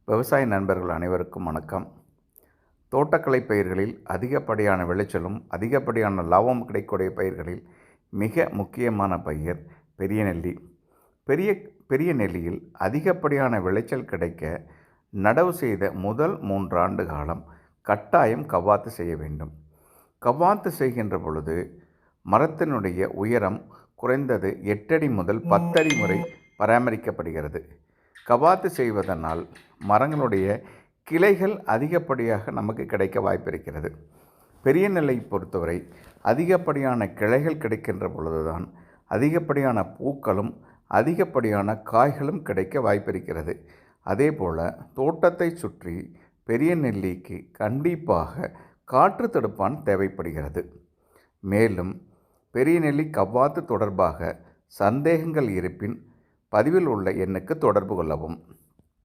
விவசாய நண்பர்கள் அனைவருக்கும் வணக்கம். தோட்டக்கலை பயிர்களில் அதிகப்படியான விளைச்சலும் அதிகப்படியான லாபம் கிடைக்கக்கூடிய பயிர்களில் மிக முக்கியமான பயிர் பெரிய நெல்லி. பெரிய பெரிய நெல்லியில் அதிகப்படியான விளைச்சல் கிடைக்க நடவு செய்த முதல் 3 ஆண்டு காலம் கட்டாயம் கவ்வாத்து செய்ய வேண்டும். கவ்வாத்து செய்கின்ற பொழுது மரத்தினுடைய உயரம் குறைந்தது 8 அடி முதல் 10 அடி முறை பராமரிக்கப்படுகிறது. கவாத்து செய்வதனால் மரங்களுடைய கிளைகள் அதிகப்படியாக நமக்கு கிடைக்க வாய்ப்பிருக்கிறது. பெரிய நெல்லை பொறுத்தவரை அதிகப்படியான கிளைகள் கிடைக்கின்ற பொழுதுதான் அதிகப்படியான பூக்களும் அதிகப்படியான காய்களும் கிடைக்க வாய்ப்பிருக்கிறது. அதே போல் தோட்டத்தை சுற்றி பெரிய நெல்லிக்கு கண்டிப்பாக காற்று தடுப்பான் தேவைப்படுகிறது. மேலும் பெரிய நெல்லி கவ்வாத்து தொடர்பாக சந்தேகங்கள் இருப்பின் பதிவில் உள்ள எண்ணுக்கு தொடர்பு கொள்ளவும்.